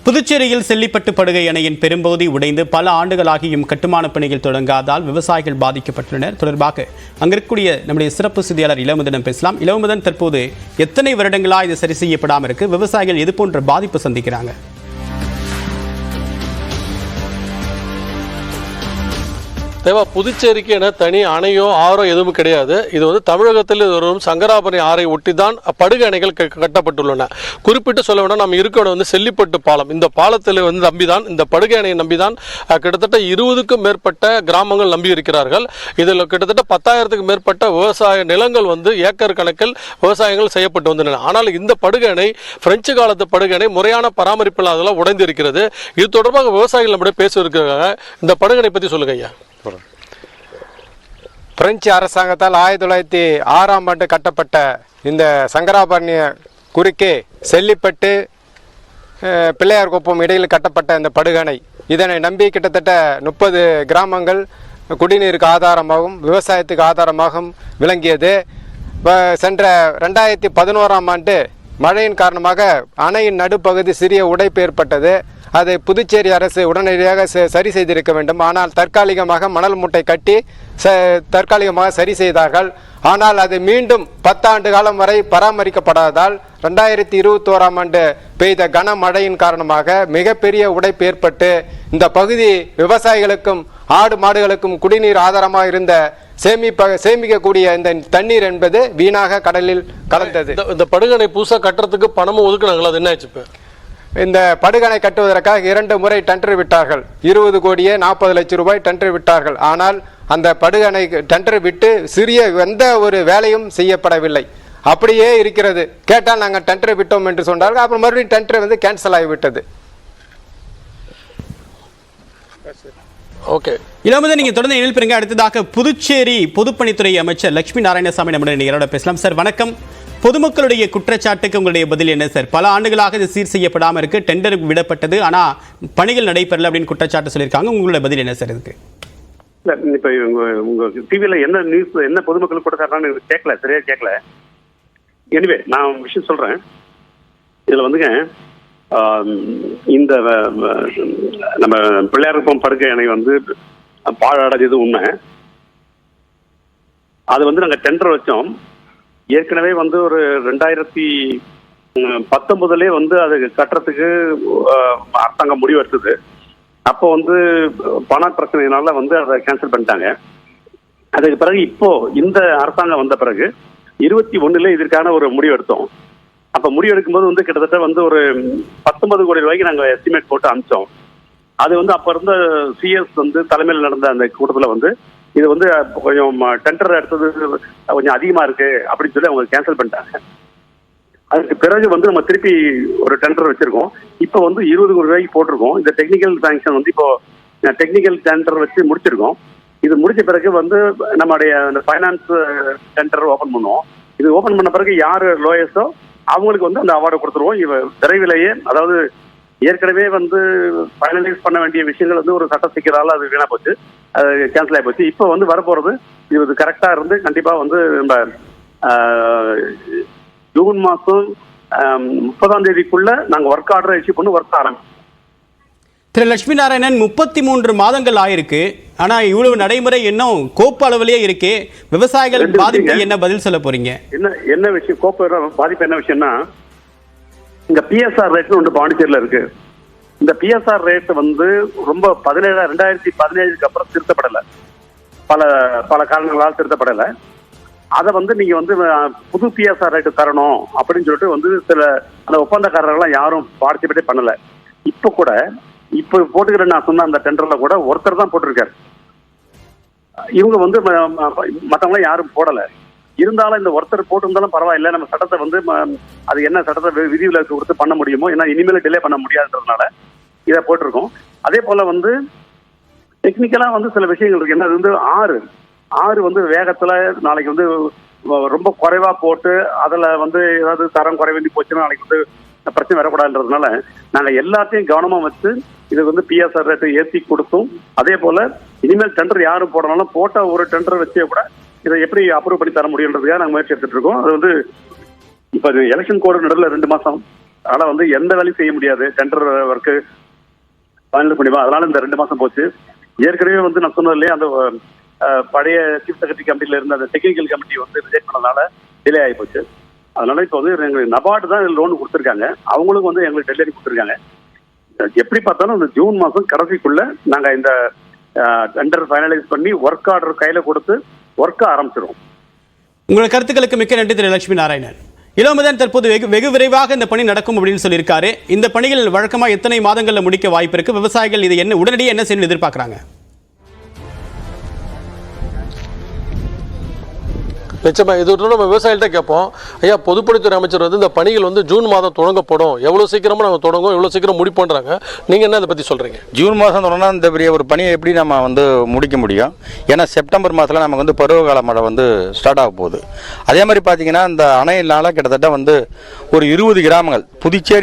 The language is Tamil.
புதுச்சேரியில் செல்லிப்பட்டு படுகை அணையின் பெரும்பகுதி உடைந்து பல ஆண்டுகளாகியும் கட்டுமான பணிகள் தொடங்காதால் விவசாயிகள் பாதிக்கப்பட்டுள்ளனர். தொடர்பாக அங்கிருக்கக்கூடிய நம்முடைய சிறப்பு செய்தியாளர் இளமுதனிடம் பேசலாம். இளமுதன், தற்போது எத்தனை வருடங்களா இது சரி செய்யப்படாமல் இருக்கு? விவசாயிகள் எது போன்ற பாதிப்பு சந்திக்கிறாங்க? தேவா, புதுச்சேரிக்கு என தனி அணையோ ஆறோ எதுவும் கிடையாது. இது தமிழகத்தில் வரும் சங்கராபரணி ஆறை ஒட்டி தான் படுகை அணைகள் கட்டப்பட்டுள்ளன. குறிப்பிட்டு சொல்ல வேண்டாம், நம்ம இருக்கிற செல்லிப்பட்டு பாலம். இந்த பாலத்தில் நம்பிதான், இந்த படுகை அணையை நம்பிதான் கிட்டத்தட்ட 20க்கும் மேற்பட்ட கிராமங்கள் நம்பி இருக்கிறார்கள். இதில் கிட்டத்தட்ட 10,000க்கும் மேற்பட்ட விவசாய நிலங்கள் ஏக்கர் கணக்கில் விவசாயங்கள் செய்யப்பட்டு வந்தன. ஆனால் இந்த படுகை அணை பிரெஞ்சு காலத்து படுகை அணை முறையான பராமரிப்பு இல்லாதெல்லாம் உடைந்து இருக்கிறது. இது தொடர்பாக விவசாயிகள் நம்முடைய பேசுவதற்காக இந்த படுகை அணை பற்றி சொல்லுங்க ஐயா. பிரெஞ்சு அரசாங்கத்தால் 1906ஆம் ஆண்டு கட்டப்பட்ட இந்த சங்கராபரணி குறுக்கே செல்லிப்பட்டு பிள்ளையார் குப்பம் இடையில் கட்டப்பட்ட இந்த படுகணை, இதனை நம்பி கிட்டத்தட்ட 30 கிராமங்கள் குடிநீருக்கு ஆதாரமாகவும் விவசாயத்துக்கு ஆதாரமாகவும் விளங்கியது. சென்ற 2011ஆம் ஆண்டு மழையின் காரணமாக அணையின் நடுப்பகுதி சிறிய உடைப்பு ஏற்பட்டது. அதை புதுச்சேரி அரசு உடனடியாக சரி செய்திருக்க வேண்டும். ஆனால் தற்காலிகமாக மணல் மூட்டை கட்டி தற்காலிகமாக சரி செய்தார்கள். ஆனால் அது மீண்டும் 10 ஆண்டு காலம் வரை பராமரிக்கப்படாததால் 2021ஆம் ஆண்டு பெய்த கனமழையின் காரணமாக மிகப்பெரிய உடைப்பு ஏற்பட்டு இந்த பகுதி விவசாயிகளுக்கும் ஆடு மாடுகளுக்கும் குடிநீர் ஆதாரமாக இருந்த சேமிக்கக்கூடிய இந்த தண்ணீர் என்பது வீணாக கடலில் கலந்தது. இந்த படுகணை புதுசா கட்டுறதுக்கு பணமும் ஒதுக்குனாங்களா? அது என்ன ஆச்சு? இந்த படுகணை கட்டுவதற்காக 2 முறை டெண்டர் விட்டார்கள். 20 கோடியே 40 லட்சம் ரூபாய் டெண்டர் விட்டார்கள். ஆனால் அந்த படுகணை டெண்டர் விட்டு சிறிய எந்த ஒரு வேலையும் செய்யப்படவில்லை, அப்படியே இருக்கிறது. கேட்டால் நாங்கள் டெண்டர் விட்டோம் என்று சொன்னார்கள். அப்புறம் மறுபடியும் டெண்டர் கேன்சல் ஆகிவிட்டது. ஓகே, இளமுதன், நீங்க தொடர்ந்து இணைப்பிருங்க. அடுத்ததாக புதுச்சேரி பொதுப்பணித்துறை அமைச்சர் லட்சுமி நாராயணசாமி நம்முடைய நேரோட பேசலாம். சார் வணக்கம். பொதுமக்களுடைய குற்றச்சாட்டுக்கு உங்களுடைய பதில் என்ன சார்? பல ஆண்டுகளாக இது சீர் செய்யப்படாமல் இருக்கு, டெண்டர் விடப்பட்டது, ஆனா பணிகள் நடைபெறல அப்படின்னு குற்றச்சாட்டு சொல்லியிருக்காங்க. உங்களுடைய பதில் என்ன சார் இதுக்கு? இல்ல, இப்ப உங்க டிவில என்ன நியூஸ், என்ன பொதுமக்கள் கொடுத்தாருன்னு கேட்கல, சரியா கேட்கல. எனிவே நான் விஷயம் சொல்றேன். இதுல இந்த நம்ம பிள்ளையார்குப்பம் படுகை அணை பாழடைஞ்சது உண்மை. அது நாங்க டெண்டர் வச்சோம். ஏற்கனவே ஒரு 2019 அது கட்டுறதுக்கு அரசாங்கம் முடிவு எடுத்தது. அப்போ பண பிரச்சனையினால அதை கேன்சல் பண்ணிட்டாங்க. அதுக்கு பிறகு இப்போ இந்த அரசாங்கம் வந்த பிறகு 21 இதற்கான ஒரு முடிவு எடுத்தோம். அப்ப முடிவு எடுக்கும்போது கிட்டத்தட்ட ஒரு 19 கோடி ரூபாய்க்கு நாங்க எஸ்டிமேட் போட்டு அனுப்பிச்சோம். அது அப்ப இருந்த சிஎஸ் தலைமையில் நடந்த அந்த கூட்டத்துல இது கொஞ்சம் டெண்டர் எடுத்தது கொஞ்சம் அதிகமா இருக்கு அப்படின்னு சொல்லி அவங்க கேன்சல் பண்ணிட்டாங்க. அதுக்கு பிறகு நம்ம திருப்பி ஒரு டெண்டர் வச்சிருக்கோம். இப்போ 20 கோடி ரூபாய்க்கு போட்டிருக்கோம். இந்த டெக்னிக்கல் சாங்ஷன் இப்போ டெக்னிக்கல் டெண்டர் வச்சு முடிச்சிருக்கோம். இது முடிச்ச பிறகு நம்மளுடைய அந்த ஃபைனான்ஸ் டெண்டர் ஓபன் பண்ணுவோம். இது ஓபன் பண்ண பிறகு யாரு லோயஸ்டோ அவங்களுக்கு அந்த அவார்டு கொடுத்துருவோம். விரைவிலேயே, அதாவது ஏற்கனவே ஃபைனலைஸ் பண்ண வேண்டிய விஷயங்கள் ஒரு சட்ட சிக்கலால அது வீணா போச்சு, அது கேன்சல் ஆகி போச்சு. இப்போ வரப்போறது இது கரெக்டா இருந்து கண்டிப்பா நம்ம ஜூன் மாசம் 30ஆம் தேதிக்குள்ள நாங்க ஒர்க் ஆர்டர் இஷ்யூ பண்ணி ஒர்க் ஆரம்பிச்சோம். திரு லட்சுமி நாராயணன், 33 மாதங்கள் ஆயிருக்கு, ஆனா இவ்வளவு நடைமுறை இன்னும் கோப்பு அளவிலேயே இருக்கு. விவசாயிகள் பாதிப்பு என்ன பதில் சொல்ல போறீங்க? என்ன விஷயம் கோப்பு பாதிப்பு? என்ன விஷயம்னா, இங்க பிஎஸ்ஆர் ரேட்னு பாண்டிச்சேரியில இருக்கு. இந்த பிஎஸ்ஆர் ரேட் ரொம்ப 2017க்கு அப்புறம் திருத்தப்படலை, பல காரணங்களால் திருத்தப்படலை. அதை நீங்க புது பிஎஸ்ஆர் ரேட்டு தரணும் அப்படின்னு சொல்லிட்டு சில அந்த ஒப்பந்தக்காரர்கள்லாம் யாரும் பார்ட்டிசிபேட்டே பண்ணல. இப்போ போட்டுக்கிற நான் சொன்ன அந்த டெண்டர்ல கூட ஒருத்தர் தான் போட்டிருக்காரு. இவங்க மற்றவங்களாம் யாரும் போடல. இருந்தாலும் இந்த ஒருத்தர் போட்டிருந்தாலும் பரவாயில்ல, நம்ம சட்டத்தை அது என்ன சட்டத்தை விதிவிலக்கு கொடுத்து பண்ண முடியுமோ, ஏன்னா இனிமேல் டிலே பண்ண முடியாதுன்றதுனால இதை போட்டிருக்கோம். அதே போல டெக்னிக்கலா சில விஷயங்கள் இருக்கு. என்ன ஆறு வேகத்துல நாளைக்கு ரொம்ப குறைவா போட்டு அதுல ஏதாவது தரம் குறைவேண்டி போச்சுன்னா நாளைக்கு பிரச்சனை வரக்கூடாதுன்றதுனால நாங்க எல்லாத்தையும் கவனமா வச்சு இது பிஎஸ்ஆர் ரேட்டு ஏற்றி கொடுத்தோம். அதே போல இனிமேல் டெண்டர் யாரும் போடனாலும் போட்ட ஒரு டெண்டர் வச்சே கூட இதை எப்படி அப்ரூவ் பண்ணி தர முடியுன்றதுக்காக நாங்கள் முயற்சி எடுத்துட்டு இருக்கோம். அது இப்ப எலெக்ஷன் கோடு நடுவில் 2 மாசம் அதனால வந்து எந்த வேலையும் செய்ய முடியாது, டெண்டர் ஒர்க்கு ஃபைனல் பண்ணிடுவோம். அதனால இந்த 2 மாசம் போச்சு. ஏற்கனவே வந்து நான் சொன்னது இல்லையா, அந்த பழைய சீஃப் செக்ரட்டரி கமிட்டியில இருந்த அந்த டெக்னிக்கல் கமிட்டி வந்து ரிஜெக்ட் பண்ணதுனால டிலே ஆகி போச்சு. அதனால இப்போ வந்து எங்களுக்கு நபார்டு தான் லோன் கொடுத்துருக்காங்க, அவங்களுக்கு வந்து எங்களுக்கு டெலிவரி கொடுத்துருக்காங்க. எப்படி பார்த்தாலும் இந்த ஜூன் மாதம் கடைசிக்குள்ள நாங்கள் இந்த டெண்டர் ஃபைனலைஸ் பண்ணி ஒர்க் ஆர்டர் கையில் கொடுத்து ஒர்க்கை ஆரம்பிச்சிடுவோம். உங்கள் கருத்துக்களுக்கு மிக்க நன்றி திரு லட்சுமி நாராயணன். இளமதன் தற்போது வெகு விரைவாக இந்த பணி நடக்கும் அப்படின்னு சொல்லியிருக்காரு. இந்த பணிகள் வழக்கமாக எத்தனை மாதங்களில் முடிக்க வாய்ப்பு இருக்கு? விவசாயிகள் இது என்ன உடனடியாக என்ன செய்யணும் எதிர்பார்க்குறாங்க? நிச்சயமா இது நம்ம விவசாயிகிட்ட கேட்போம். ஐயா, பொதுப்பணித்துறை அமைச்சர் வந்து இந்த பணிகள் வந்து ஜூன் மாதம் தொடங்கப்படும், எவ்வளோ சீக்கிரமாக நாங்கள் தொடங்கும், எவ்வளோ சீக்கிரம் முடிப்போன்றாங்க. நீங்கள் என்ன அதை பற்றி சொல்கிறீங்க? ஜூன் மாதம் தொடங்கினா இந்த பெரிய ஒரு பணியை எப்படி நம்ம வந்து முடிக்க முடியும்? ஏன்னா செப்டம்பர் மாதத்தில் நமக்கு வந்து பருவகால மழை வந்து ஸ்டார்ட் ஆக போகுது. அதே மாதிரி பார்த்தீங்கன்னா இந்த அணையினால் கிட்டத்தட்ட வந்து ஒரு 20 கிராமங்கள் புதுச்சேரி